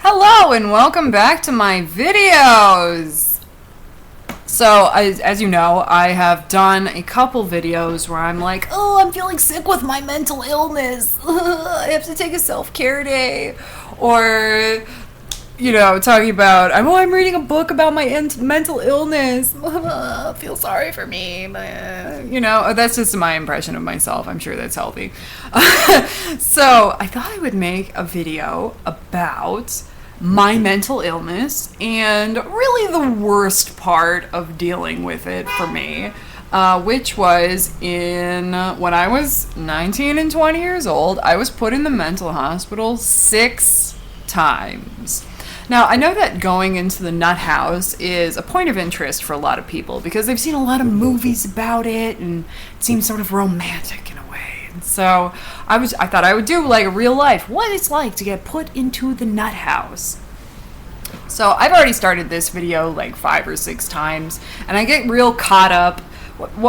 Hello and welcome back to my videos. So, as you know, I have done a couple videos where I'm like, oh, I'm feeling sick with my mental illness. I have to take a self-care day. Or, talking about, I'm reading a book about my mental illness. Feel sorry for me. That's just my impression of myself. I'm sure that's healthy. So, I thought I would make a video about my mental illness and really the worst part of dealing with it for me, which was when I was 19 and 20 years old. I was put in the mental hospital 6 times. Now, I know that going into the nut house is a point of interest for a lot of people because they've seen a lot of movies about it and it seems sort of romantic in a way. So I thought I would do like a real life, what it's like to get put into the nut house. So I've already started this video like 5 or 6 times, and I get real caught up.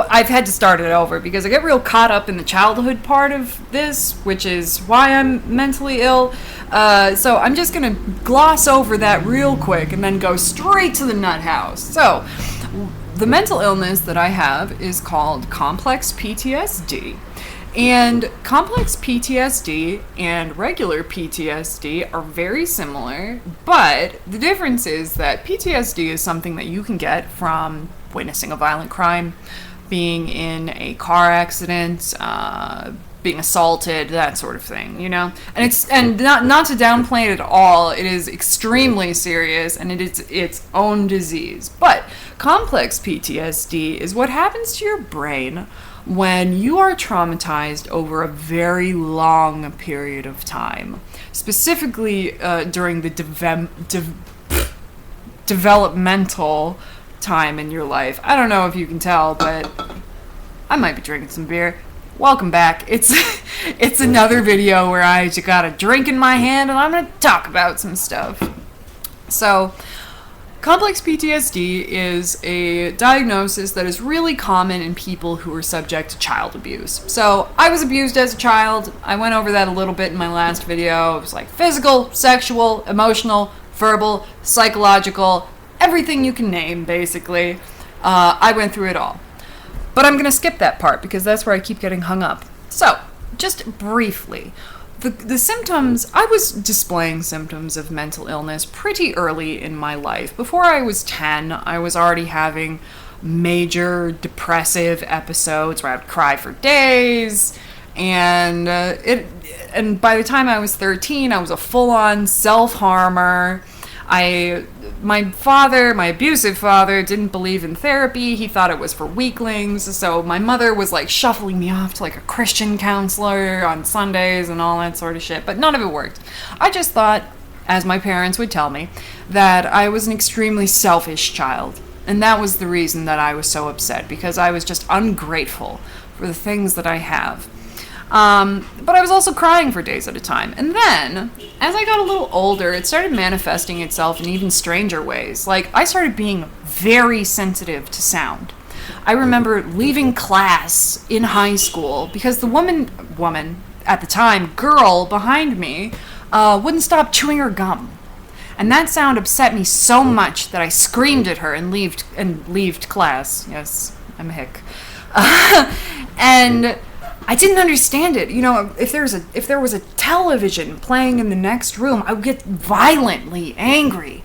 I've had to start it over because I get real caught up in the childhood part of this, which is why I'm mentally ill. So I'm just gonna gloss over that real quick and then go straight to the nut house. So the mental illness that I have is called complex PTSD. And complex PTSD and regular PTSD are very similar, but the difference is that PTSD is something that you can get from witnessing a violent crime, being in a car accident, being assaulted, that sort of thing, And not to downplay it at all, it is extremely serious and it is its own disease. But complex PTSD is what happens to your brain when you are traumatized over a very long period of time, specifically during the developmental time in your life. I don't know if you can tell, but I might be drinking some beer. Welcome back. It's another video where I just got a drink in my hand and I'm going to talk about some stuff. So, complex PTSD is a diagnosis that is really common in people who are subject to child abuse. So, I was abused as a child. I went over that a little bit in my last video. It was like physical, sexual, emotional, verbal, psychological, everything you can name, basically. I went through it all. But I'm going to skip that part because that's where I keep getting hung up. So, just briefly, the symptoms, I was displaying symptoms of mental illness pretty early in my life. Before I was 10, I was already having major depressive episodes where I would cry for days. And by the time I was 13, I was a full-on self-harmer. My abusive father, didn't believe in therapy. He thought it was for weaklings. So my mother was like shuffling me off to like a Christian counselor on Sundays and all that sort of shit. But none of it worked. I just thought, as my parents would tell me, that I was an extremely selfish child. And that was the reason that I was so upset, because I was just ungrateful for the things that I have. But I was also crying for days at a time. And then, as I got a little older, it started manifesting itself in even stranger ways. Like, I started being very sensitive to sound. I remember leaving class in high school because the woman, at the time, girl behind me, wouldn't stop chewing her gum. And that sound upset me so much that I screamed at her and left class. Yes, I'm a hick. And I didn't understand it. If there was a television playing in the next room, I would get violently angry.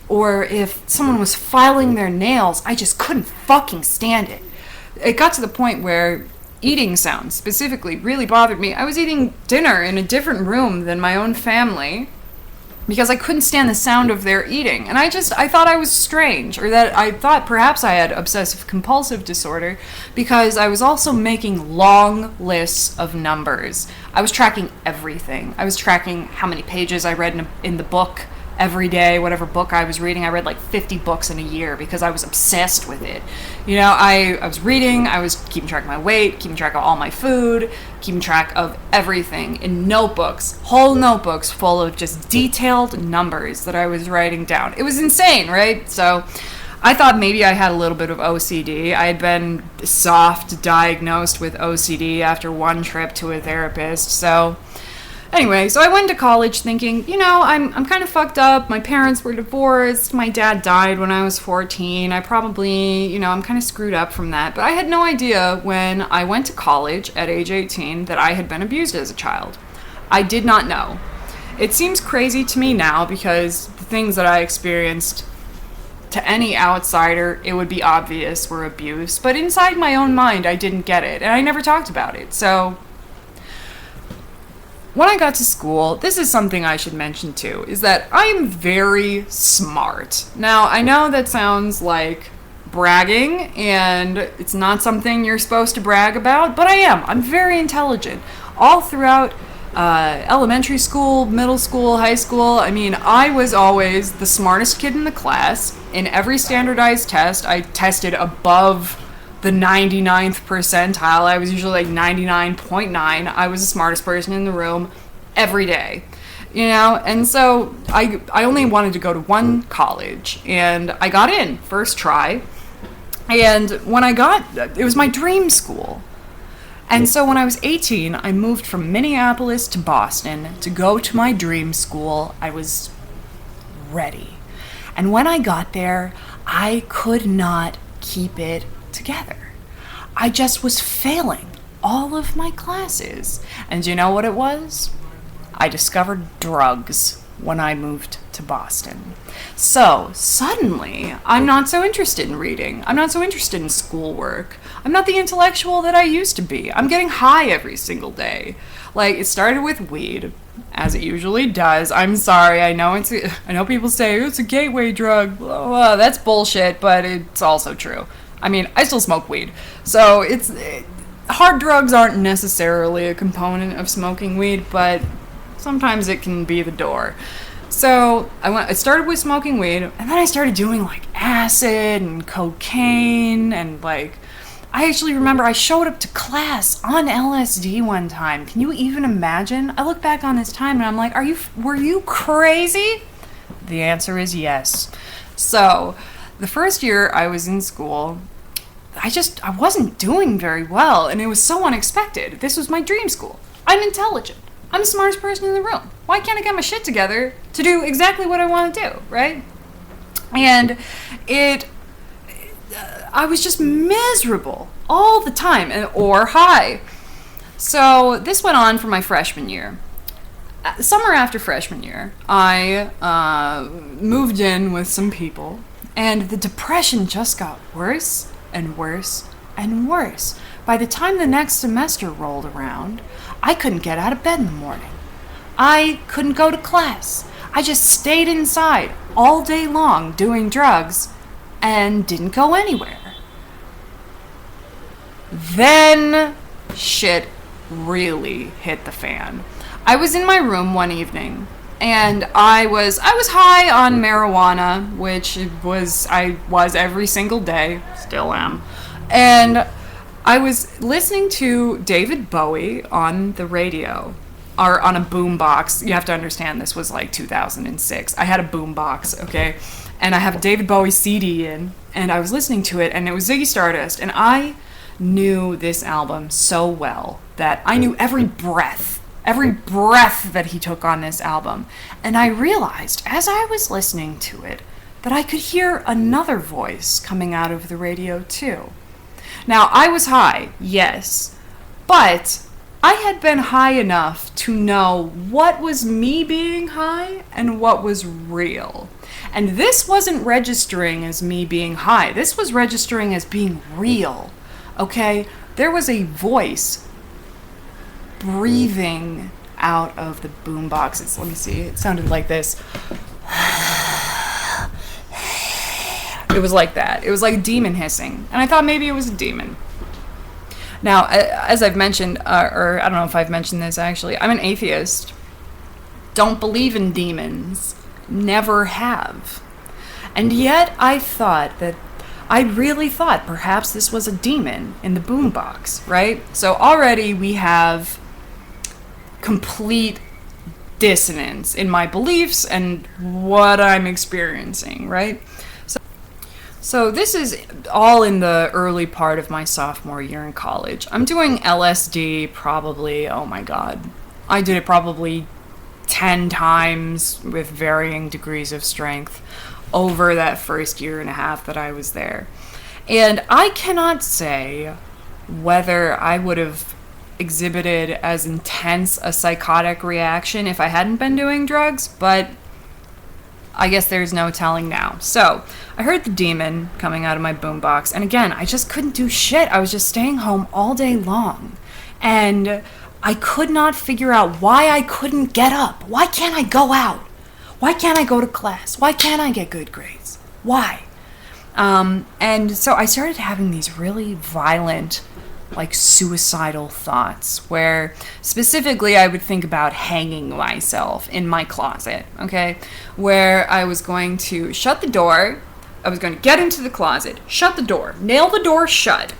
Or if someone was filing their nails, I just couldn't fucking stand it. It got to the point where eating sounds specifically really bothered me. I was eating dinner in a different room than my own family because I couldn't stand the sound of their eating. And I thought I was strange, or that I thought perhaps I had obsessive compulsive disorder because I was also making long lists of numbers. I was tracking everything. I was tracking how many pages I read in the book every day, whatever book I was reading. I read like 50 books in a year because I was obsessed with it. I was reading, I was keeping track of my weight, keeping track of all my food, keeping track of everything in notebooks, whole notebooks full of just detailed numbers that I was writing down. It was insane, right? So I thought maybe I had a little bit of OCD. I had been soft diagnosed with OCD after one trip to a therapist. So Anyway, so I went to college thinking, I'm kind of fucked up. My parents were divorced. My dad died when I was 14. I probably, I'm kind of screwed up from that. But I had no idea when I went to college at age 18 that I had been abused as a child. I did not know. It seems crazy to me now because the things that I experienced, to any outsider, it would be obvious were abuse. But inside my own mind, I didn't get it. And I never talked about it. So when I got to school, this is something I should mention too, is that I am very smart. Now, I know that sounds like bragging, and it's not something you're supposed to brag about, but I am. I'm very intelligent. All throughout elementary school, middle school, high school, I was always the smartest kid in the class. In every standardized test, I tested above the 99th percentile. I was usually like 99.9. I was the smartest person in the room every day, and so I only wanted to go to one college, and I got in first try. And when it was my dream school. And so when I was 18, I moved from Minneapolis to Boston to go to my dream school. I was ready. And when I got there, I could not keep it together. I just was failing all of my classes. And do you know what it was? I discovered drugs when I moved to Boston. So suddenly, I'm not so interested in reading. I'm not so interested in schoolwork. I'm not the intellectual that I used to be. I'm getting high every single day. Like, it started with weed, as it usually does. I'm sorry, I know people say it's a gateway drug. Blah, blah. That's bullshit, but it's also true. I still smoke weed. So hard drugs aren't necessarily a component of smoking weed, but sometimes it can be the door. So I started with smoking weed, and then I started doing like acid and cocaine, and I actually remember I showed up to class on LSD one time. Can you even imagine? I look back on this time and I'm like, were you crazy? The answer is yes. So the first year I was in school, I wasn't doing very well, and it was so unexpected. This was my dream school. I'm intelligent. I'm the smartest person in the room. Why can't I get my shit together to do exactly what I want to do, right? And I was just miserable all the time, or high. So this went on for my freshman year. Summer after freshman year, I moved in with some people, and the depression just got worse and worse and worse. By the time the next semester rolled around, I couldn't get out of bed in the morning. I couldn't go to class. I just stayed inside all day long doing drugs and didn't go anywhere. Then shit really hit the fan. I was in my room one evening, and I was high on marijuana, which I was every single day, still am. And I was listening to David Bowie on the radio, or on a boombox. You have to understand, this was like 2006. I had a boombox, okay? And I have a David Bowie CD in, and I was listening to it, and it was Ziggy Stardust, and I knew this album so well that I knew every breath that he took on this album. And I realized, as I was listening to it, that I could hear another voice coming out of the radio too. Now, I was high, yes, but I had been high enough to know what was me being high and what was real. And this wasn't registering as me being high. This was registering as being real, okay? There was a voice breathing out of the boombox. Let me see, it sounded like this. It was like that. It was like a demon hissing. And I thought maybe it was a demon. Now, as I've mentioned, or I don't know if I've mentioned this actually, I'm an atheist. Don't believe in demons. Never have. And yet I really thought perhaps this was a demon in the boombox, right? So already we have complete dissonance in my beliefs and what I'm experiencing, right? So this is all in the early part of my sophomore year in college. I'm doing LSD probably, oh my god, I did it probably 10 times with varying degrees of strength over that first year and a half that I was there. And I cannot say whether I would have exhibited as intense a psychotic reaction if I hadn't been doing drugs, but I guess there's no telling now. So, I heard the demon coming out of my boombox, and again, I just couldn't do shit. I was just staying home all day long. And I could not figure out why I couldn't get up. Why can't I go out? Why can't I go to class? Why can't I get good grades? Why? And so I started having these really violent, like, suicidal thoughts where specifically I would think about hanging myself in my closet, okay? Where I was going to shut the door, I was going to get into the closet, shut the door, nail the door shut,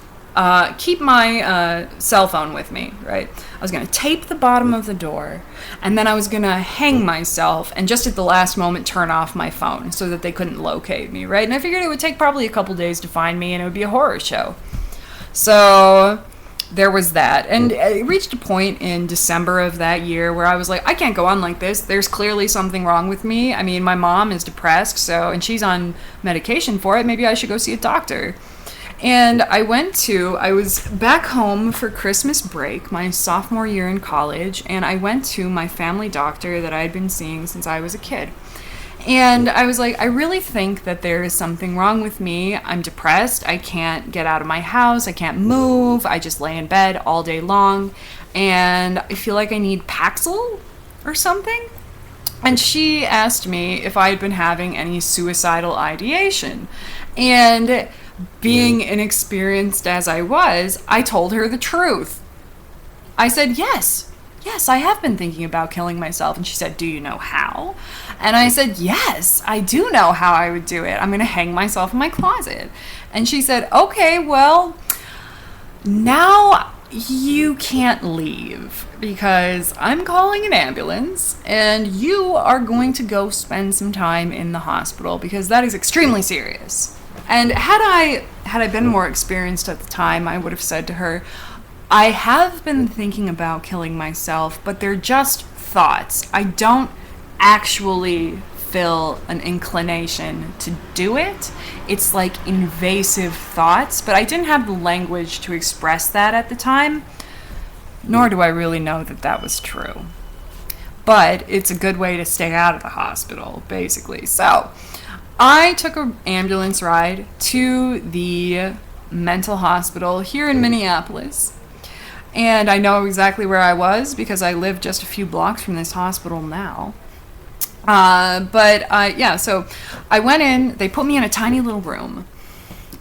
keep my cell phone with me, right? I was going to tape the bottom of the door, and then I was going to hang myself and just at the last moment turn off my phone so that they couldn't locate me, right? And I figured it would take probably a couple days to find me and it would be a horror show. So there was that. And it reached a point in December of that year where I was like, I can't go on like this. There's clearly something wrong with me. I mean, my mom is depressed, and she's on medication for it. Maybe I should go see a doctor. And I was back home for Christmas break, my sophomore year in college, and I went to my family doctor that I had been seeing since I was a kid. And I was like, I really think that there is something wrong with me. I'm depressed. I can't get out of my house. I can't move. I just lay in bed all day long. And I feel like I need Paxil or something. And she asked me if I had been having any suicidal ideation. And being inexperienced as I was, I told her the truth. I said, yes, I have been thinking about killing myself. And she said, do you know how? And I said, yes, I do know how I would do it. I'm going to hang myself in my closet. And she said, okay, well, now you can't leave because I'm calling an ambulance and you are going to go spend some time in the hospital because that is extremely serious. And had I been more experienced at the time, I would have said to her, I have been thinking about killing myself, but they're just thoughts. I don't actually feel an inclination to do it. It's like invasive thoughts, but I didn't have the language to express that at the time, nor do I really know that that was true. But it's a good way to stay out of the hospital, basically. So I took an ambulance ride to the mental hospital here in Minneapolis. And I know exactly where I was because I live just a few blocks from this hospital now. So I went in, they put me in a tiny little room.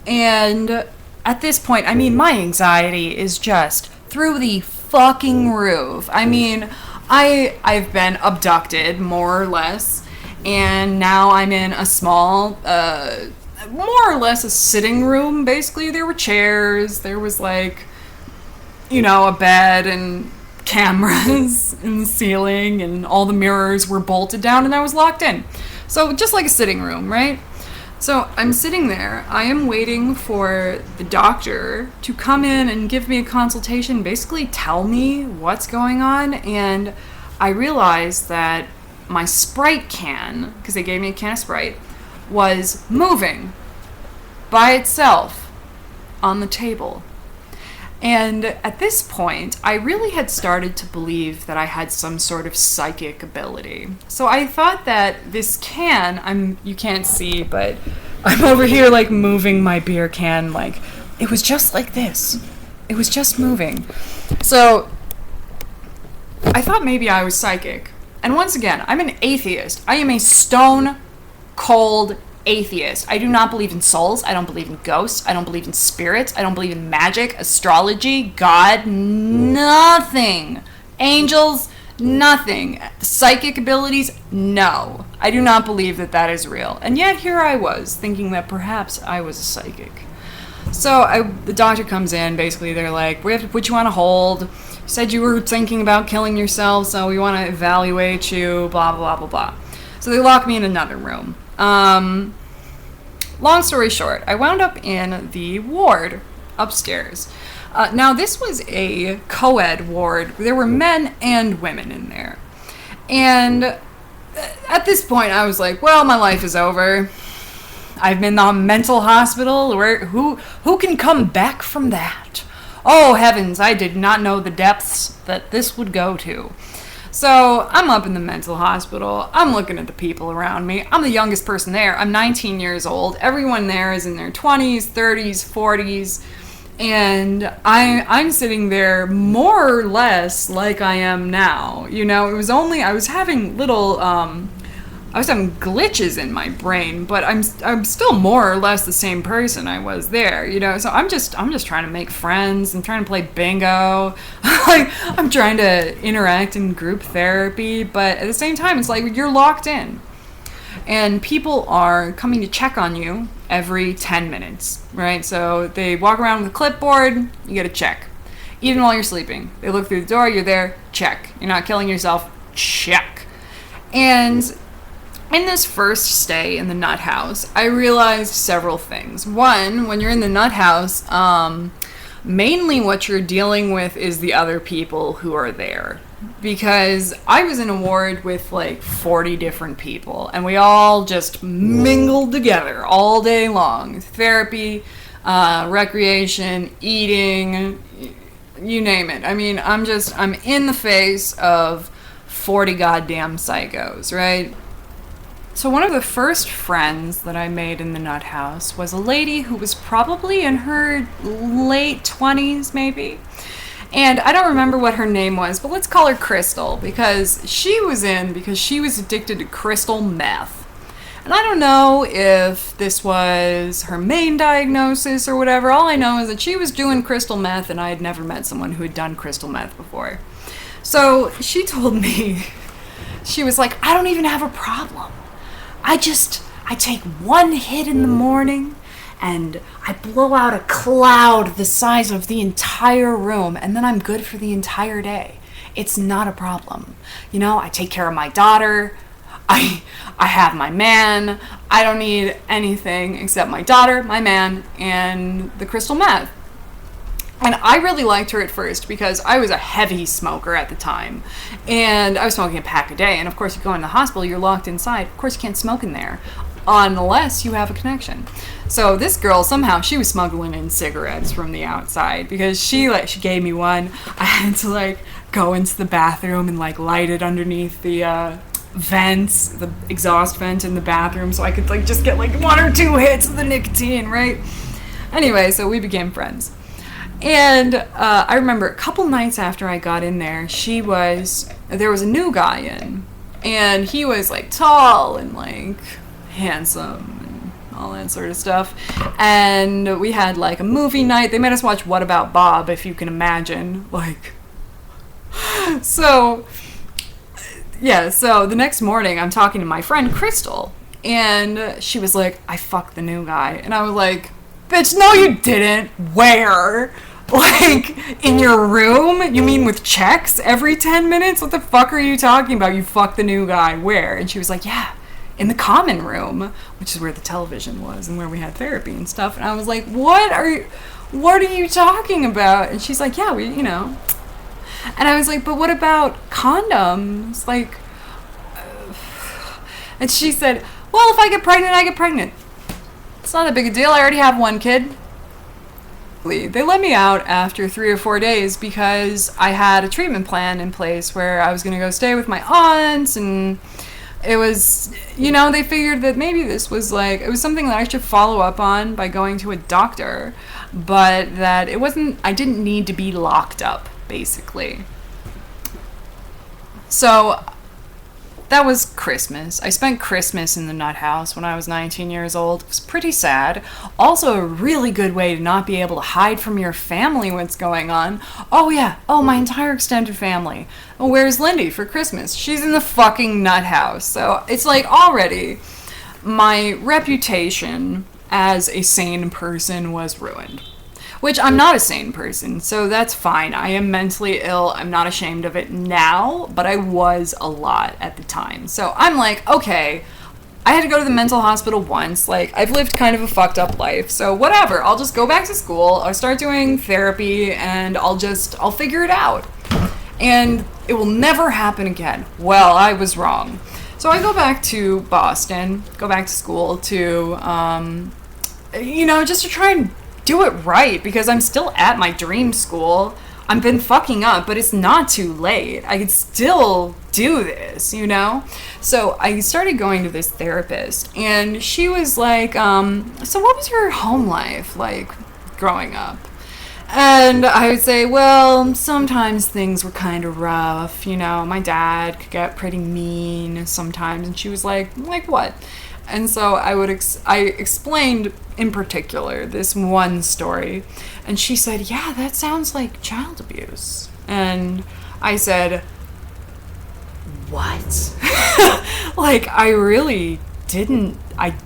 And at this point, I mean, my anxiety is just through the fucking roof. I mean, I've been abducted, more or less. And now I'm in a small, more or less a sitting room, basically. There were chairs, there was like, a bed and cameras in the ceiling, and all the mirrors were bolted down, and I was locked in. So just like a sitting room, right? So I'm sitting there. I am waiting for the doctor to come in and give me a consultation, basically tell me what's going on, and I realized that my Sprite can, because they gave me a can of Sprite, was moving by itself on the table. And at this point, I really had started to believe that I had some sort of psychic ability. So I thought that this can, you can't see, but I'm over here like moving my beer can, like, it was just like this. It was just moving. So I thought maybe I was psychic. And once again, I'm an atheist. I am a stone cold atheist. I do not believe in souls. I don't believe in ghosts. I don't believe in spirits. I don't believe in magic, astrology, God, nothing. Angels, nothing. Psychic abilities, no. I do not believe that that is real. And yet here I was, thinking that perhaps I was a psychic. So the doctor comes in, basically they're like, we have to put you on a hold. You said you were thinking about killing yourself, so we want to evaluate you, blah, blah, blah, blah. So they lock me in another room. Long story short, I wound up in the ward upstairs. Now, this was a co-ed ward. There were men and women in there. And at this point, I was like, well, my life is over. I've been in the mental hospital. Who can come back from that? Oh, heavens, I did not know the depths that this would go to. So I'm up in the mental hospital. I'm looking at the people around me. I'm the youngest person there. I'm 19 years old. Everyone there is in their 20s, 30s, 40s. And I'm sitting there more or less like I am now. You know, I was having glitches in my brain, but I'm still more or less the same person I was there, you know. So I'm just trying to make friends. I'm trying to play bingo. Like, I'm trying to interact in group therapy, but at the same time, it's like you're locked in. And people are coming to check on you every 10 minutes, right? So they walk around with a clipboard, you get a check. Even while you're sleeping, they look through the door, you're there, check. You're not killing yourself, check. And in this first stay in the nut house, I realized several things. One, when you're in the nut house, mainly what you're dealing with is the other people who are there. Because I was in a ward with like 40 different people, and we all just mingled together all day long. Therapy, recreation, eating, you name it. I mean, I'm in the face of 40 goddamn psychos, right? So one of the first friends that I made in the nut house was a lady who was probably in her late 20s, maybe. And I don't remember what her name was, but let's call her Crystal, because she was addicted to crystal meth. And I don't know if this was her main diagnosis or whatever. All I know is that she was doing crystal meth, and I had never met someone who had done crystal meth before. So she told me, she was like, I don't even have a problem. I take one hit in the morning, and I blow out a cloud the size of the entire room, and then I'm good for the entire day. It's not a problem. You know, I take care of my daughter. I have my man. I don't need anything except my daughter, my man, and the crystal meth. And I really liked her at first because I was a heavy smoker at the time. And I was smoking a pack a day. And of course, you go in the hospital, you're locked inside. Of course, you can't smoke in there unless you have a connection. So this girl, somehow, she was smuggling in cigarettes from the outside because she gave me one. I had to go into the bathroom and light it underneath the vents, the exhaust vent in the bathroom, so I could just get one or two hits of the nicotine, right? Anyway, so we became friends. And I remember a couple nights after I got in there, there was a new guy in, and he was tall and handsome and all that sort of stuff. And we had a movie night. They made us watch What About Bob, if you can imagine. So the next morning I'm talking to my friend Crystal, and she was like, I fucked the new guy. And I was like, bitch, no you didn't. Where? In your room? You mean with checks every 10 minutes? What the fuck are you talking about? You fucked the new guy. Where? And she was like, yeah, in the common room, which is where the television was and where we had therapy and stuff. And I was like, what are you talking about? And she's like, yeah, And I was like, but what about condoms? And she said, well, if I get pregnant, I get pregnant. It's not a big deal. I already have one kid. They let me out after 3 or 4 days because I had a treatment plan in place where I was going to go stay with my aunts, and it was, they figured that maybe this was it was something that I should follow up on by going to a doctor, but that I didn't need to be locked up, basically. So that was Christmas. I spent Christmas in the nut house when I was 19 years old. It was pretty sad. Also a really good way to not be able to hide from your family what's going on. Oh yeah, my entire extended family. Oh, where's Lindy for Christmas? She's in the fucking nut house. So it's already my reputation as a sane person was ruined. Which I'm not a sane person, so that's fine. I am mentally ill. I'm not ashamed of it now, but I was a lot at the time. So I'm okay, I had to go to the mental hospital once. Like, I've lived kind of a fucked up life, so whatever. I'll just go back to school, I'll start doing therapy, and I'll figure it out. And it will never happen again. Well, I was wrong. So I go back to Boston, go back to school to, just to try and do it right, because I'm still at my dream school. I've been fucking up, but it's not too late. I could still do this, So I started going to this therapist, and she was like, so what was your home life like growing up? And I would say, well, sometimes things were kind of rough. My dad could get pretty mean sometimes. And she was like what? And so I explained in particular this one story. And she said, yeah, that sounds like child abuse. And I said, what? I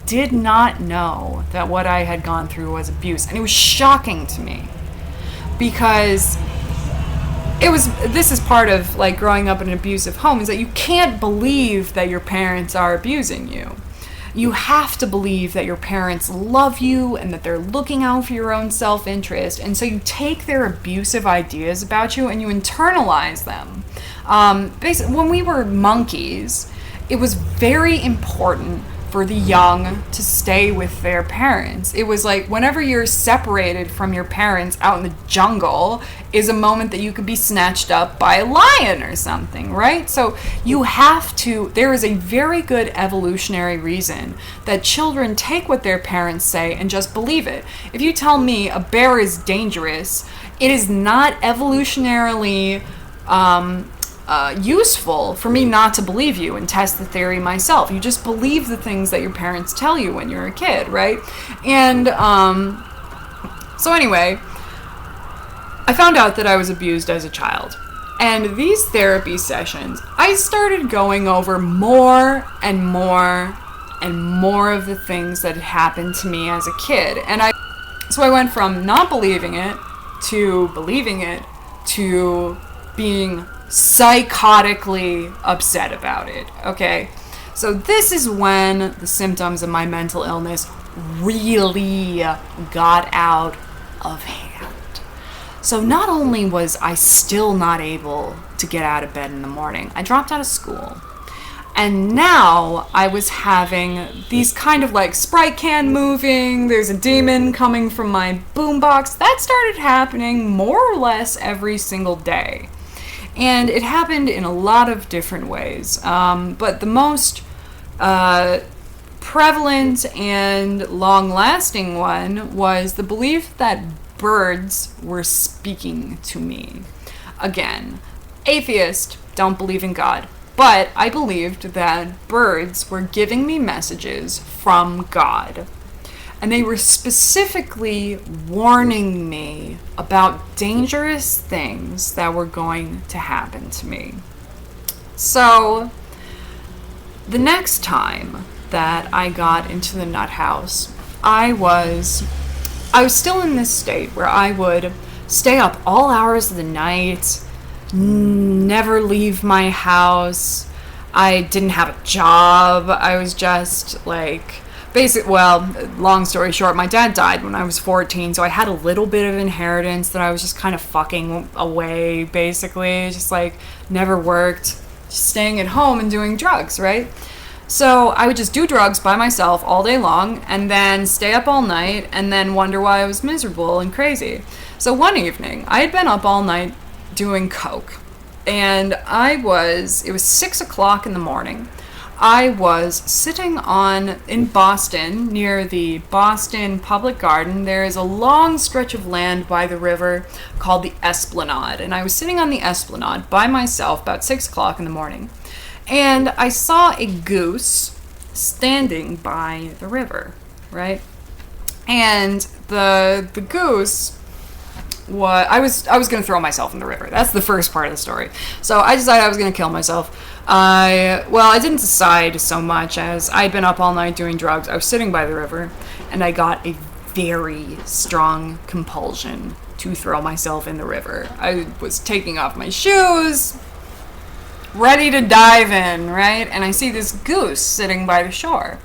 did not know that what I had gone through was abuse. And it was shocking to me. Because this is part of like growing up in an abusive home, is that you can't believe that your parents are abusing you. You have to believe that your parents love you and that they're looking out for your own self-interest. And so you take their abusive ideas about you and you internalize them. Basically, when we were monkeys, it was very important for the young to stay with their parents. It was like whenever you're separated from your parents out in the jungle is a moment that you could be snatched up by a lion or something, right? So there is a very good evolutionary reason that children take what their parents say and just believe it. If you tell me a bear is dangerous, it is not evolutionarily useful for me not to believe you and test the theory myself. You just believe the things that your parents tell you when you're a kid, right? And so anyway, I found out that I was abused as a child. And these therapy sessions, I started going over more and more and more of the things that had happened to me as a kid. So I went from not believing it to believing it to being psychotically upset about it, okay? So this is when the symptoms of my mental illness really got out of hand. So not only was I still not able to get out of bed in the morning, I dropped out of school. And now I was having these kind of like Sprite can moving, there's a demon coming from my boombox. That started happening more or less every single day. And it happened in a lot of different ways. But the most prevalent and long-lasting one was the belief that birds were speaking to me. Again, atheist, don't believe in God. But I believed that birds were giving me messages from God. And they were specifically warning me about dangerous things that were going to happen to me. So, the next time that I got into the nut house, I was still in this state where I would stay up all hours of the night, never leave my house. I didn't have a job. I was just like... long story short, my dad died when I was 14, so I had a little bit of inheritance that I was just kind of fucking away, basically. Just like, never worked, just staying at home and doing drugs, right? So I would just do drugs by myself all day long, and then stay up all night, and then wonder why I was miserable and crazy. So one evening, I had been up all night doing coke, and it was 6 o'clock in the morning. I was sitting in Boston, near the Boston Public Garden. There is a long stretch of land by the river called the Esplanade. And I was sitting on the Esplanade by myself about 6 o'clock in the morning. And I saw a goose standing by the river, right? And the goose... I was going to throw myself in the river. That's the first part of the story. So I decided I was going to kill myself. I didn't decide so much as I'd been up all night doing drugs. I was sitting by the river, and I got a very strong compulsion to throw myself in the river. I was taking off my shoes, ready to dive in, right? And I see this goose sitting by the shore.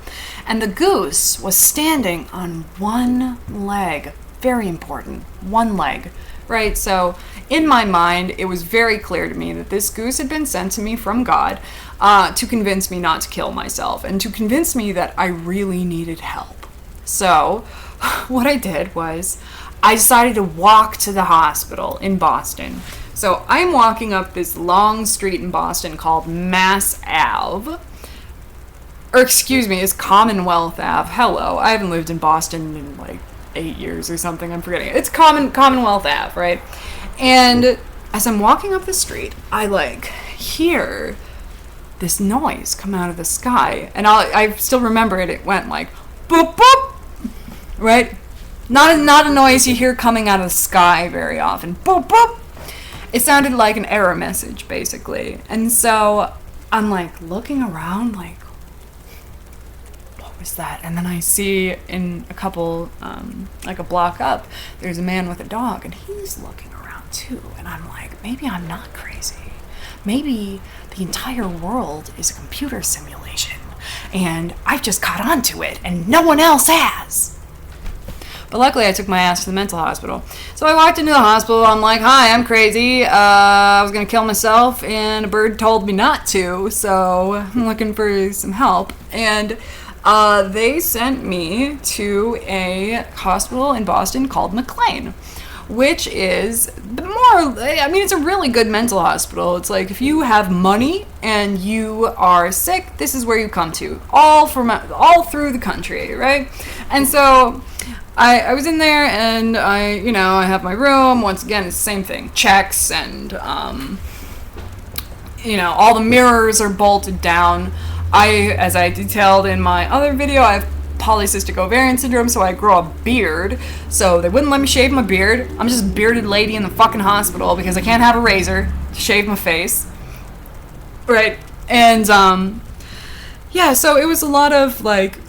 And the goose was standing on one leg. Very important. One leg, right? So in my mind, it was very clear to me that this goose had been sent to me from God to convince me not to kill myself and to convince me that I really needed help. So what I did was I decided to walk to the hospital in Boston. So I'm walking up this long street in Boston called Mass Ave. Or excuse me, it's Commonwealth Ave. Hello, I haven't lived in Boston in like 8 years or something. I'm forgetting it. It's Commonwealth Ave, right? And as I'm walking up the street, I like hear this noise come out of the sky. And I still remember it. It went like boop boop, right? Not a noise you hear coming out of the sky very often. Boop boop. It sounded like an error message, basically. And so I'm like looking around, like, what was that? And then I see in a couple, like a block up, there's a man with a dog, and he's looking around too. And I'm like, maybe I'm not crazy. Maybe the entire world is a computer simulation, and I've just caught on to it, and no one else has. But luckily, I took my ass to the mental hospital. So I walked into the hospital. I'm like, hi, I'm crazy. I was going to kill myself, and a bird told me not to. So I'm looking for some help. And they sent me to a hospital in Boston called McLean, which is it's a really good mental hospital. It's like if you have money and you are sick, this is where you come to. All through the country, right? And so I was in there, and I have my room. Once again, it's the same thing. Checks, and all the mirrors are bolted down. As I detailed in my other video, I have polycystic ovarian syndrome, so I grow a beard. So they wouldn't let me shave my beard. I'm just a bearded lady in the fucking hospital because I can't have a razor to shave my face. Right. And so it was a lot of like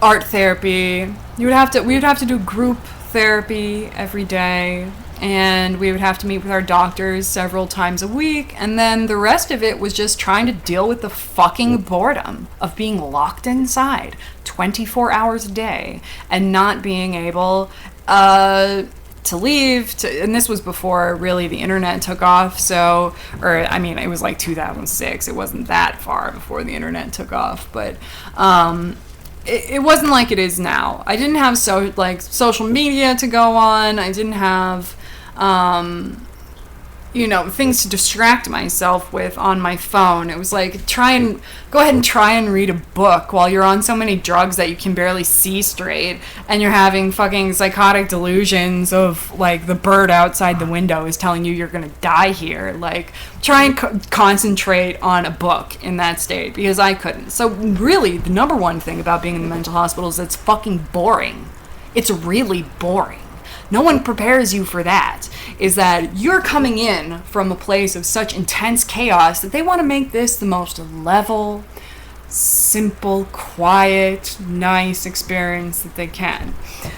art therapy. We would have to do group therapy every day, and we would have to meet with our doctors several times a week, and then the rest of it was just trying to deal with the fucking boredom of being locked inside 24 hours a day and not being able to leave. And this was before really the internet took off, it was like 2006. It wasn't that far before the internet took off, but it wasn't like it is now. I didn't have social media to go on. I didn't have things to distract myself with on my phone. It was like, go ahead and try and read a book while you're on so many drugs that you can barely see straight, and you're having fucking psychotic delusions of like the bird outside the window is telling you you're gonna die here. Like, try and concentrate on a book in that state, because I couldn't. So really, the number one thing about being in the mental hospital is it's fucking boring. It's really boring. No one prepares you for that, is that you're coming in from a place of such intense chaos that they want to make this the most level, simple, quiet, nice experience that they can.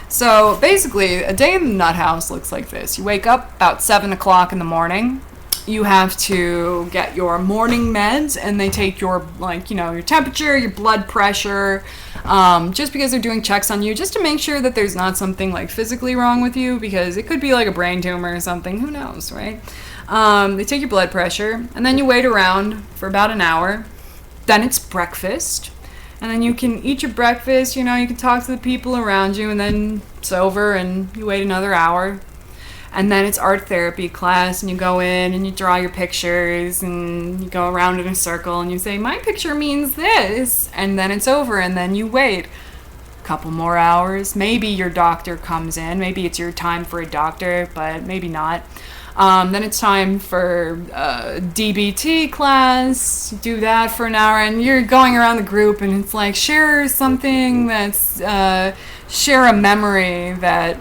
So basically, a day in the nut house looks like this. You wake up about 7 o'clock in the morning. You have to get your morning meds, and they take your temperature, your blood pressure, just because they're doing checks on you, just to make sure that there's not something like physically wrong with you, because it could be like a brain tumor or something, who knows, right? They take your blood pressure, and then you wait around for about an hour. Then it's breakfast, and then you can eat your breakfast, you can talk to the people around you, and then it's over, and you wait another hour. And then it's art therapy class, and you go in and you draw your pictures, and you go around in a circle, and you say, my picture means this, and then it's over, and then you wait a couple more hours. Maybe your doctor comes in. Maybe it's your time for a doctor, but maybe not. Then it's time for DBT class. You do that for an hour, and you're going around the group, and it's like, share something that's, share a memory that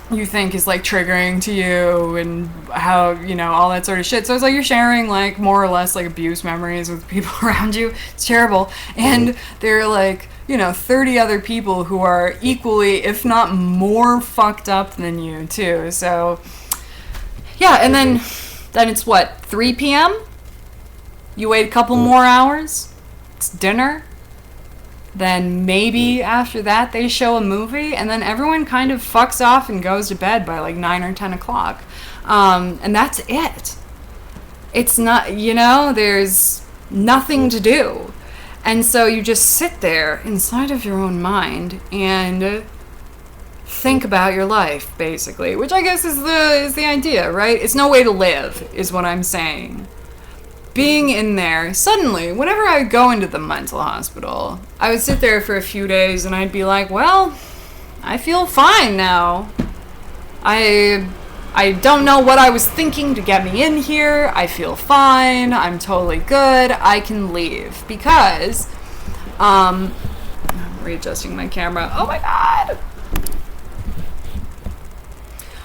you think is like triggering to you, and how, all that sort of shit. So it's like you're sharing like more or less like abuse memories with people around you. It's terrible. And there are like, 30 other people who are equally, if not more fucked up than you too. So yeah, and then Then it's what, 3 p.m.? You wait a couple more hours. It's dinner. Then maybe after that they show a movie, and then everyone kind of fucks off and goes to bed by like 9 or 10 o'clock. And that's it. It's not, there's nothing to do. And so you just sit there inside of your own mind and think about your life, basically, which I guess is the idea, right? It's no way to live, is what I'm saying. Being in there, suddenly, whenever I would go into the mental hospital, I would sit there for a few days and I'd be like, well, I feel fine now. I don't know what I was thinking to get me in here. I feel fine. I'm totally good. I can leave. Because, I'm readjusting my camera. Oh my god!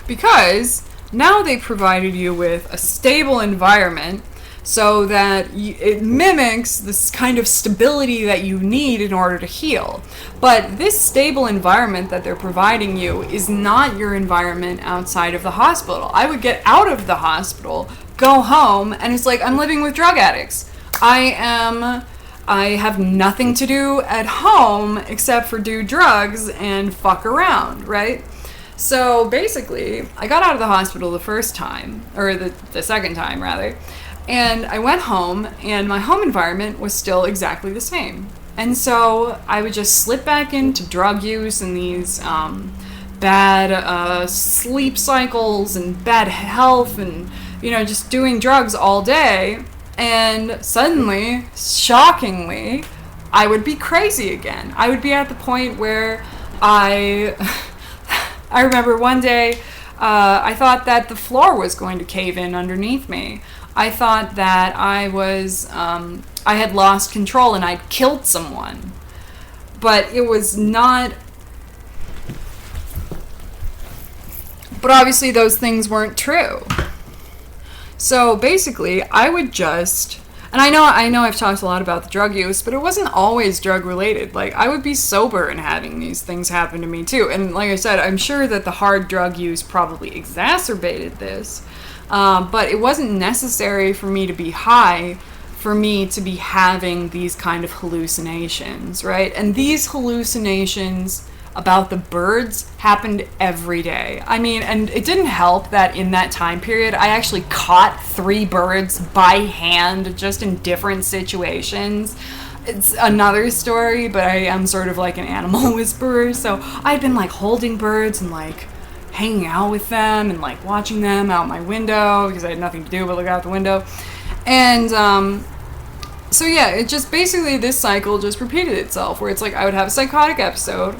Because now they provided you with a stable environment so that it mimics this kind of stability that you need in order to heal. But this stable environment that they're providing you is not your environment outside of the hospital. I would get out of the hospital, go home, and it's like I'm living with drug addicts. I have nothing to do at home except for do drugs and fuck around, right? So basically, I got out of the hospital the first time, or the second time rather, and I went home, and my home environment was still exactly the same. And so I would just slip back into drug use and these bad sleep cycles and bad health and, just doing drugs all day. And suddenly, shockingly, I would be crazy again. I would be at the point where I remember one day I thought that the floor was going to cave in underneath me. I thought that I had lost control and I'd killed someone. But it was not. But obviously those things weren't true. So basically, I would just, and I know I've talked a lot about the drug use, but it wasn't always drug related. Like, I would be sober and having these things happen to me too. And like I said, I'm sure that the hard drug use probably exacerbated this. But it wasn't necessary for me to be high for me to be having these kind of hallucinations, right? And these hallucinations about the birds happened every day. I mean, and it didn't help that in that time period, I actually caught 3 birds by hand, just in different situations. It's another story, but I am sort of like an animal whisperer, so I'd been like holding birds and like hanging out with them and like watching them out my window because I had nothing to do but look out the window. And so yeah, it just basically, this cycle just repeated itself, where it's like I would have a psychotic episode,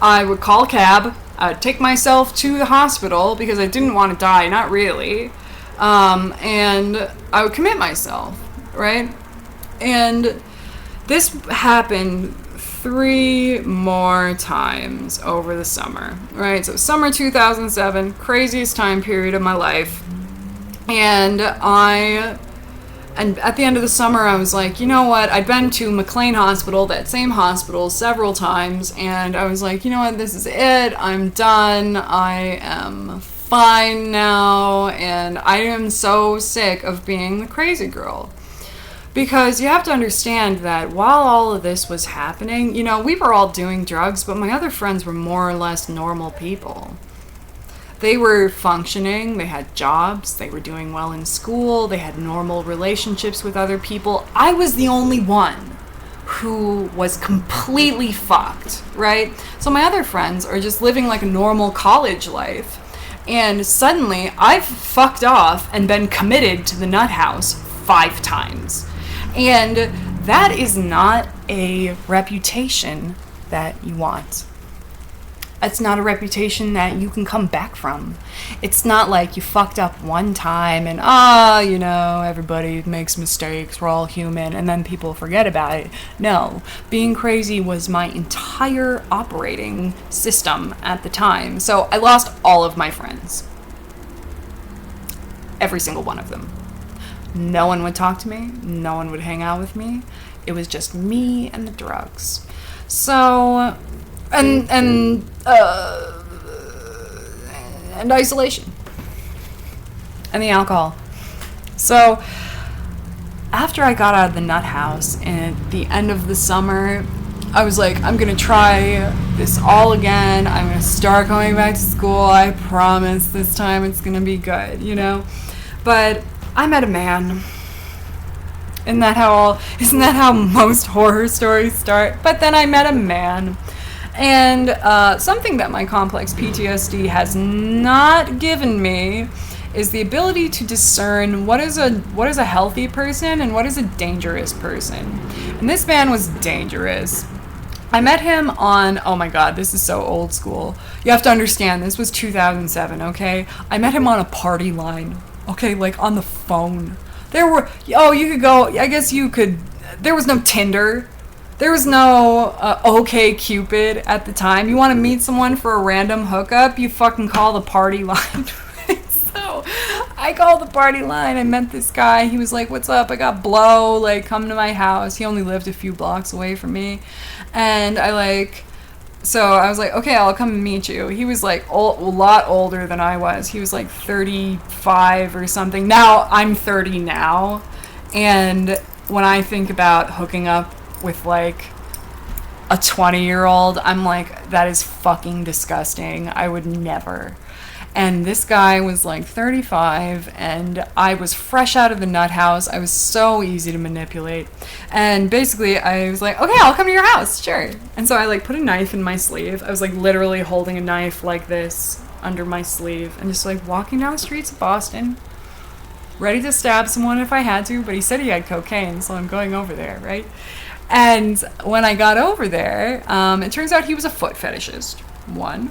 I would call a cab, I would take myself to the hospital because I didn't want to die, not really, and I would commit myself, right? And this happened 3 more times over the summer, right? So summer 2007, craziest time period of my life. And at the end of the summer, I was like, you know what? I'd been to McLean Hospital, that same hospital, several times, and I was like, you know what? This is it. I'm done. I am fine now, and I am so sick of being the crazy girl. Because you have to understand that while all of this was happening, we were all doing drugs, but my other friends were more or less normal people. They were functioning, they had jobs, they were doing well in school, they had normal relationships with other people. I was the only one who was completely fucked, right? So my other friends are just living like a normal college life, and suddenly I've fucked off and been committed to the nut house 5 times. And that is not a reputation that you want. It's not a reputation that you can come back from. It's not like you fucked up one time and, everybody makes mistakes, we're all human, and then people forget about it. No, being crazy was my entire operating system at the time. So I lost all of my friends. Every single one of them. No one would talk to me. No one would hang out with me. It was just me and the drugs. So, and isolation. And the alcohol. So after I got out of the nut house and at the end of the summer, I was like, I'm gonna try this all again. I'm gonna start going back to school. I promise this time it's gonna be good, you know? But I met a man. Isn't that how most horror stories start? But then I met a man. And something that my complex PTSD has not given me is the ability to discern what is a healthy person and what is a dangerous person. And this man was dangerous. I met him on, oh my god, this is so old school. You have to understand, this was 2007, okay? I met him on a party line, okay, like on the phone. You could go, I guess you could, there was no Tinder. There was no OkCupid at the time. You want to meet someone for a random hookup, you fucking call the party line. So I called the party line. I met this guy. He was like, what's up? I got blow. Like, come to my house. He only lived a few blocks away from me. And so I was like, okay, I'll come and meet you. He was like a lot older than I was. He was like 35 or something. Now I'm 30 now. And when I think about hooking up with like a 20-year-old, I'm like, that is fucking disgusting. I would never. And this guy was like 35, and I was fresh out of the nut house. I was so easy to manipulate. And basically, I was like, okay, I'll come to your house, sure. And so I like put a knife in my sleeve. I was like literally holding a knife like this under my sleeve and just like walking down the streets of Boston, ready to stab someone if I had to. But he said he had cocaine, so I'm going over there, right? And when I got over there, it turns out he was a foot fetishist, one.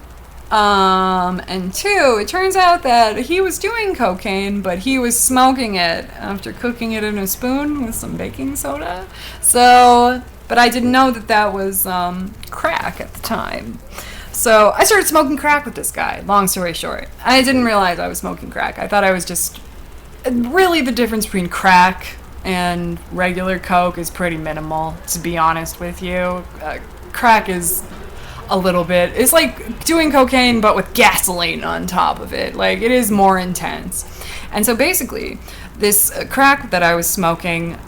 And two, it turns out that he was doing cocaine, but he was smoking it after cooking it in a spoon with some baking soda. So, but I didn't know that was crack at the time. So I started smoking crack with this guy, long story short. I didn't realize I was smoking crack. I thought I was just... Really, the difference between crack and regular coke is pretty minimal, to be honest with you. Crack is... a little bit. It's like doing cocaine but with gasoline on top of it. Like, it is more intense. And so basically, this crack that I was smoking,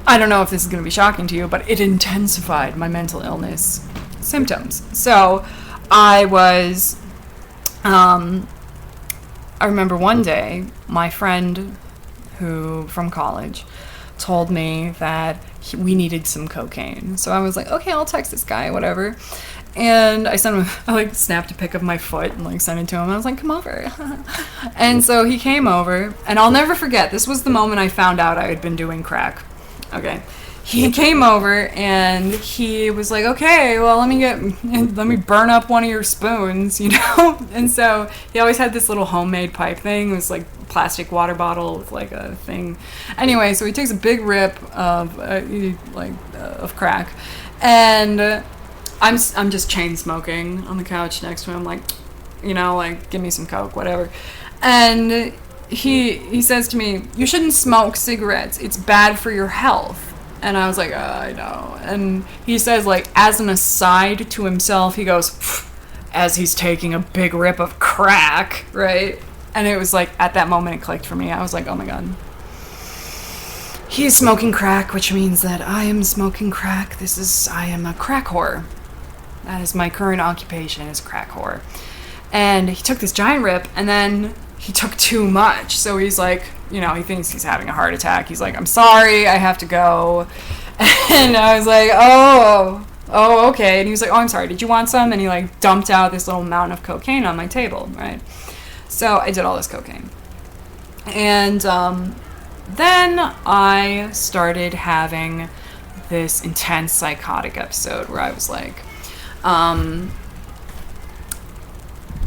I don't know if this is going to be shocking to you, but it intensified my mental illness symptoms. So I was, I remember one day, my friend from college told me that we needed some cocaine. So I was like, okay, I'll text this guy, whatever. And I like snapped a pic of my foot and like sent it to him. I was like, come over. And so he came over, and I'll never forget, this was the moment I found out I had been doing crack. Okay. He came over and he was like, okay, well, let me burn up one of your spoons, you know? And so he always had this little homemade pipe thing. It was like a plastic water bottle with like a thing. Anyway, so he takes a big rip of crack, and I'm just chain smoking on the couch next to him, like, you know, like, give me some coke, whatever. And he says to me, you shouldn't smoke cigarettes. It's bad for your health. And I was like, I know. And he says, like, as an aside to himself, he goes, as he's taking a big rip of crack, right? And it was like, at that moment, it clicked for me. I was like, oh my god. He's smoking crack, which means that I am smoking crack. I am a crack whore. That is my current occupation, is crack whore. And he took this giant rip, and then he took too much. So he's like, you know, he thinks he's having a heart attack. He's like, I'm sorry, I have to go. And I was like, oh, okay. And he was like, oh, I'm sorry, did you want some? And he like dumped out this little mountain of cocaine on my table, right? So I did all this cocaine. And then I started having this intense psychotic episode where I was like,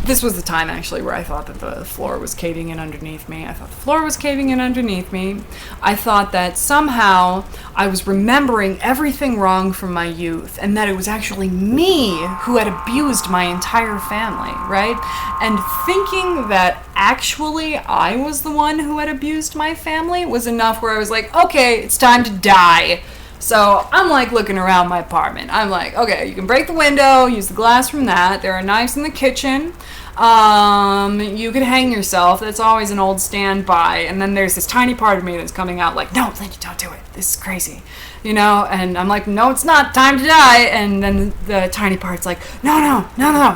this was the time, actually, where I thought that the floor was caving in underneath me. I thought the floor was caving in underneath me. I thought that somehow I was remembering everything wrong from my youth, and that it was actually me who had abused my entire family, right? And thinking that actually I was the one who had abused my family was enough where I was like, okay, it's time to die. So I'm like looking around my apartment. I'm like, okay, you can break the window, use the glass from that. There are knives in the kitchen. You could hang yourself. That's always an old standby. And then there's this tiny part of me that's coming out like, no, Lindy, don't do it. This is crazy. And I'm like, no, it's not. Time to die. And then the tiny part's like, no,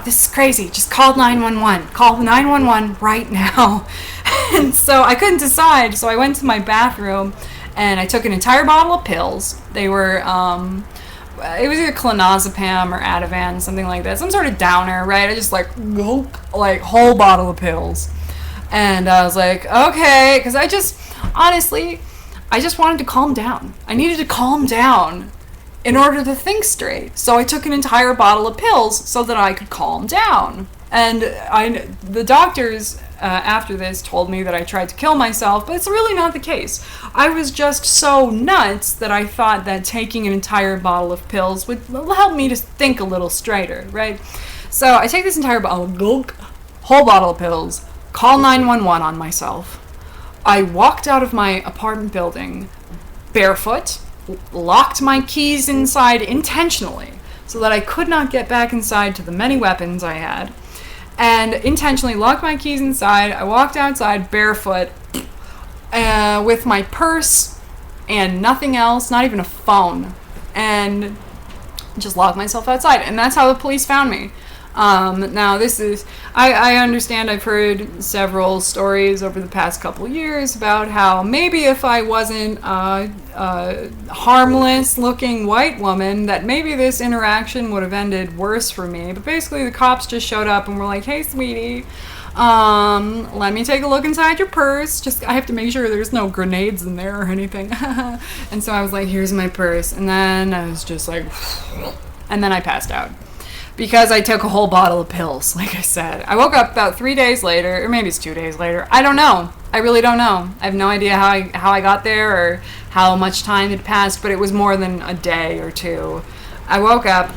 this is crazy. Just call 911. Call 911 right now. And so I couldn't decide. So I went to my bathroom and I took an entire bottle of pills. They were, it was either clonazepam or Ativan, something like that. Some sort of downer, right? I just whole bottle of pills. And I was like, okay, because honestly, I just wanted to calm down. I needed to calm down in order to think straight. So I took an entire bottle of pills so that I could calm down. And the doctors after this told me that I tried to kill myself, but it's really not the case. I was just so nuts that I thought that taking an entire bottle of pills would help me to think a little straighter, right? So I take this entire whole bottle of pills, call 911 on myself. I walked out of my apartment building barefoot, locked my keys inside intentionally so that I could not get back inside to the many weapons I had, and intentionally locked my keys inside. I walked outside barefoot with my purse and nothing else, not even a phone, and just locked myself outside. And that's how the police found me. Now this is, I understand I've heard several stories over the past couple years about how maybe if I wasn't a harmless looking white woman, that maybe this interaction would have ended worse for me. But basically the cops just showed up and were like, hey sweetie, let me take a look inside your purse. I have to make sure there's no grenades in there or anything. And so I was like, here's my purse. And then I was just like, and then I passed out. Because I took a whole bottle of pills, like I said. I woke up about 3 days later, or maybe it's 2 days later. I don't know. I really don't know. I have no idea how I got there or how much time had passed, but it was more than a day or two. I woke up,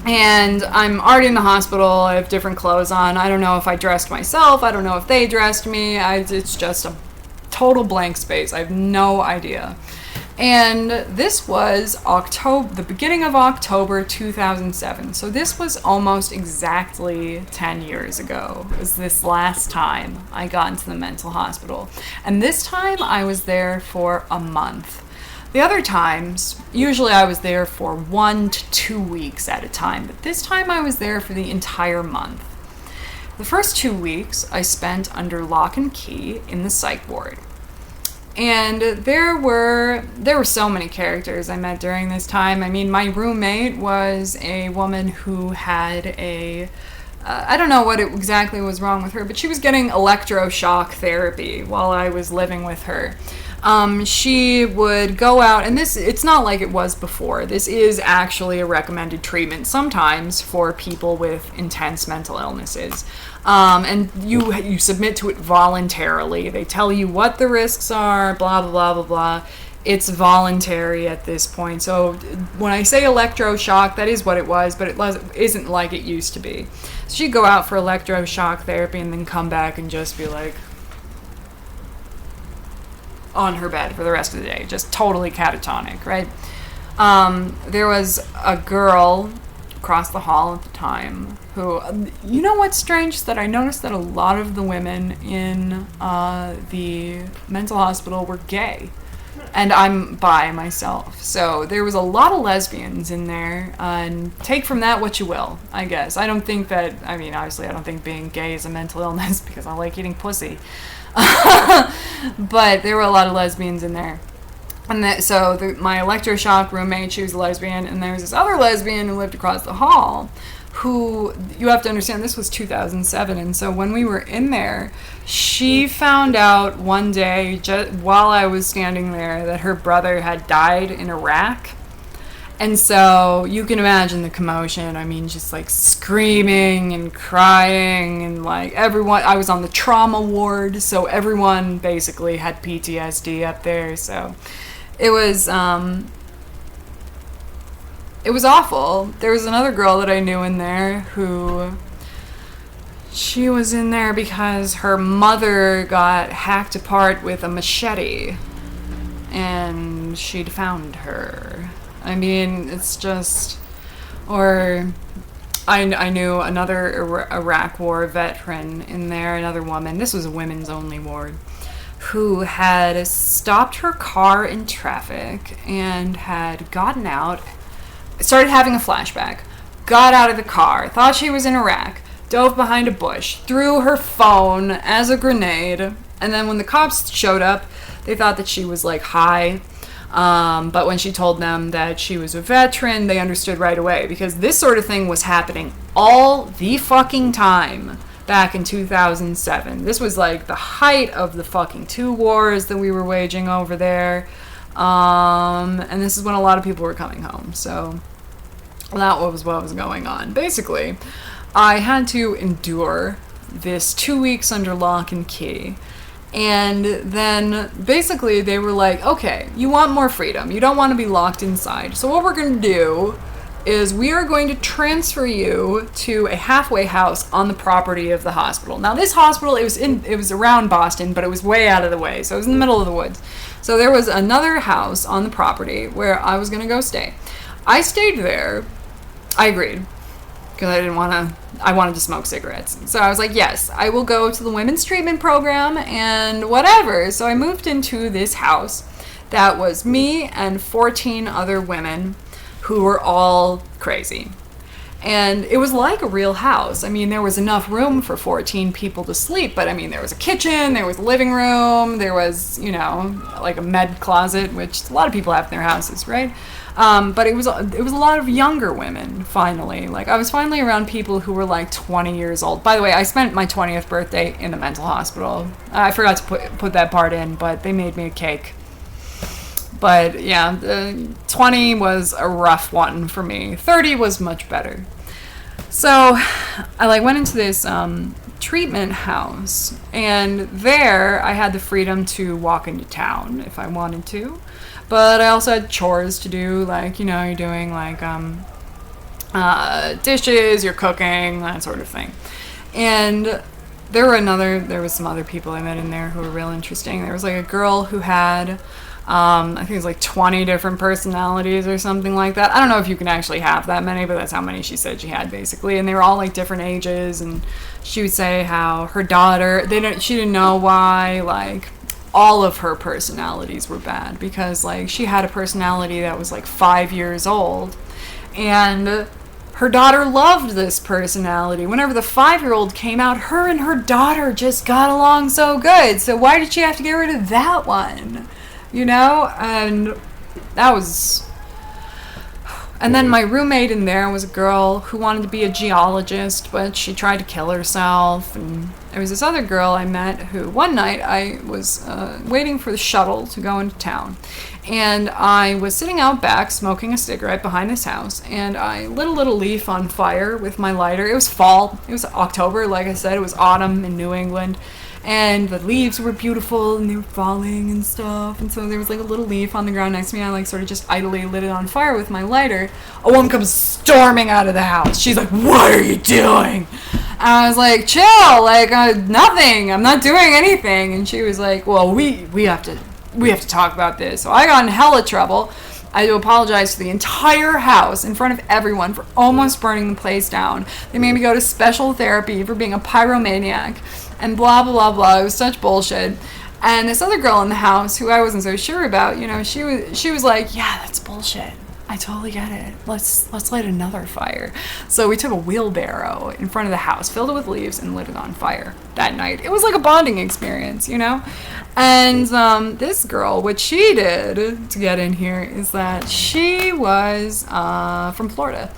and I'm already in the hospital. I have different clothes on. I don't know if I dressed myself. I don't know if they dressed me. It's just a total blank space. I have no idea. And this was the beginning of October 2007. So this was almost exactly 10 years ago. It was this last time I got into the mental hospital. And this time I was there for a month. The other times, usually I was there for 1 to 2 weeks at a time. But this time I was there for the entire month. The first 2 weeks I spent under lock and key in the psych ward. And there were so many characters I met during this time. I mean, my roommate was a woman who had I don't know what exactly was wrong with her, but she was getting electroshock therapy while I was living with her. She would go out, and it's not like it was before. This is actually a recommended treatment sometimes for people with intense mental illnesses. And you submit to it voluntarily. They tell you what the risks are, blah, blah, blah, blah, blah. It's voluntary at this point. So when I say electroshock, that is what it was, but it isn't like it used to be. So she'd go out for electroshock therapy and then come back and just be like on her bed for the rest of the day. Just totally catatonic, right? There was a girl across the hall at the time who, you know what's strange, is that I noticed that a lot of the women in the mental hospital were gay, and I'm bi myself, so there was a lot of lesbians in there, and take from that what you will, I guess. I don't think that, I mean, obviously I don't think being gay is a mental illness because I like eating pussy, but there were a lot of lesbians in there. And my electroshock roommate, she was a lesbian, and there was this other lesbian who lived across the hall, who, you have to understand, this was 2007, and so when we were in there, she found out one day, while I was standing there, that her brother had died in Iraq. And so you can imagine the commotion. I mean, just like screaming and crying, and like everyone, I was on the trauma ward, so everyone basically had PTSD up there, so it was awful. There was another girl that I knew in there who, she was in there because her mother got hacked apart with a machete, and she'd found her. I mean, it's just, or I knew another Iraq War veteran in there, another woman. This was a women's only ward, who had stopped her car in traffic and had gotten out, started having a flashback, got out of the car, thought she was in Iraq, dove behind a bush, threw her phone as a grenade, and then when the cops showed up, they thought that she was like high. But when she told them that she was a veteran, they understood right away, because this sort of thing was happening all the fucking time back in 2007. This was like the height of the fucking two wars that we were waging over there. And this is when a lot of people were coming home. So that was what was going on. Basically, I had to endure this 2 weeks under lock and key. And then basically they were like, okay, you want more freedom. You don't want to be locked inside. So what we're going to do is we are going to transfer you to a halfway house on the property of the hospital. Now this hospital, it was around Boston, but it was way out of the way. So it was in the middle of the woods. So there was another house on the property where I was going to go stay. I stayed there. I agreed, because I wanted to smoke cigarettes. So I was like, yes, I will go to the women's treatment program and whatever. So I moved into this house that was me and 14 other women who were all crazy. And it was like a real house. I mean, there was enough room for 14 people to sleep, but I mean, there was a kitchen, there was a living room, there was, like a med closet, which a lot of people have in their houses, right? But it was a lot of younger women, finally. Like, I was finally around people who were like 20 years old. By the way, I spent my 20th birthday in a mental hospital. I forgot to put that part in, but they made me a cake. But yeah, 20 was a rough one for me. 30 was much better. So I went into this treatment house, and there I had the freedom to walk into town if I wanted to. But I also had chores to do, you're doing dishes, you're cooking, that sort of thing. And there was some other people I met in there who were real interesting. There was a girl who had, I think it was 20 different personalities or something like that. I don't know if you can actually have that many, but that's how many she said she had, basically. And they were all different ages, and she would say how her daughter, she didn't know why, all of her personalities were bad, because she had a personality that was 5 years old, and her daughter loved this personality. Whenever the 5-year-old came out, her and her daughter just got along so good. So why did she have to get rid of that one? And that was... And then my roommate in there was a girl who wanted to be a geologist, but she tried to kill herself. And there was this other girl I met who, one night, I was waiting for the shuttle to go into town. And I was sitting out back smoking a cigarette behind this house, and I lit a little leaf on fire with my lighter. It was fall. It was October, like I said. It was autumn in New England. And the leaves were beautiful, and they were falling and stuff. And so there was a little leaf on the ground next to me. I sort of just idly lit it on fire with my lighter. A woman comes storming out of the house. She's like, "What are you doing?" And I was like, "Chill, nothing. I'm not doing anything." And she was like, "Well, we have to talk about this." So I got in hella trouble. I had to apologize to the entire house in front of everyone for almost burning the place down. They made me go to special therapy for being a pyromaniac. And blah, blah, blah. It was such bullshit. And this other girl in the house, who I wasn't so sure about, she was like, "Yeah, that's bullshit. I totally get it. Let's light another fire." So we took a wheelbarrow in front of the house, filled it with leaves, and lit it on fire that night. It was like a bonding experience, And this girl, what she did to get in here is that she was from Florida.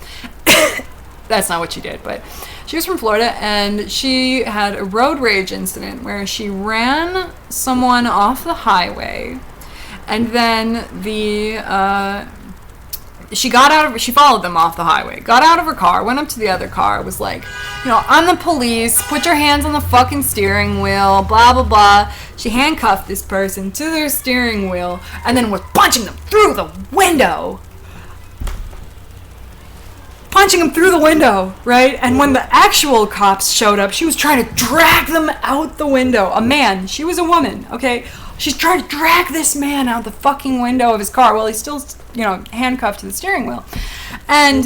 That's not what she did, but she was from Florida, and she had a road rage incident where she ran someone off the highway, and then she followed them off the highway, got out of her car, went up to the other car, was like, "I'm the police, put your hands on the fucking steering wheel, blah, blah, blah." She handcuffed this person to their steering wheel, and then was punching them through the window. Right? And when the actual cops showed up, she was trying to drag them out the window. A man. She was a woman, okay? She's trying to drag this man out the fucking window of his car while he's still, handcuffed to the steering wheel. And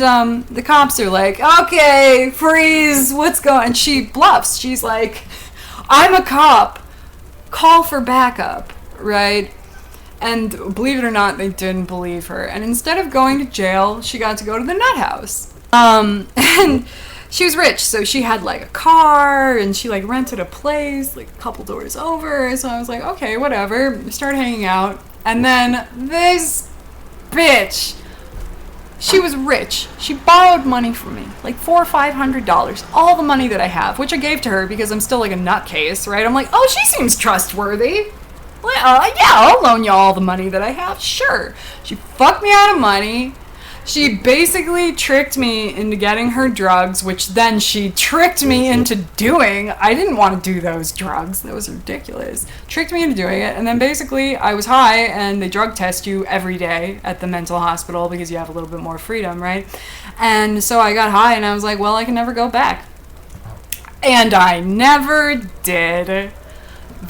the cops are like, okay, freeze, what's going on? And she bluffs. She's like, I'm a cop. Call for backup, right? And believe it or not, they didn't believe her. And instead of going to jail, she got to go to the nut house. And she was rich, so she had like a car, and she like rented a place like a couple doors over. So I was like, okay, whatever. We started hanging out. And then this bitch, she was rich. She borrowed money from me, like $400 or $500, all the money that I have, which I gave to her because I'm still like a nutcase, right? I'm like, oh, she seems trustworthy. Well, yeah, I'll loan you all the money that I have. Sure. She fucked me out of money. She basically tricked me into getting her drugs, which then she tricked me into doing. I didn't want to do those drugs. That was ridiculous. Tricked me into doing it. And then basically I was high, and they drug test you every day at the mental hospital because you have a little bit more freedom, right? And so I got high, and I was like, well, I can never go back. And I never did.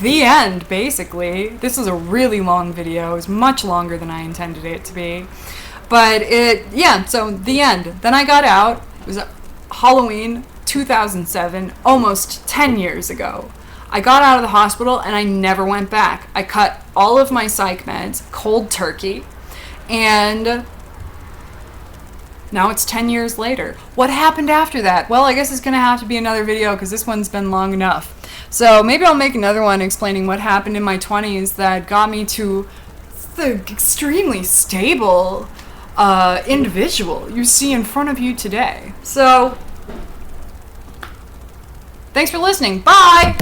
The end, basically. This is a really long video. It was much longer than I intended it to be. But so the end. Then I got out. It was Halloween 2007, almost 10 years ago. I got out of the hospital, and I never went back. I cut all of my psych meds, cold turkey, and now it's 10 years later. What happened after that? Well, I guess it's going to have to be another video because this one's been long enough. So maybe I'll make another one explaining what happened in my 20s that got me to the extremely stable individual you see in front of you today. So, thanks for listening. Bye!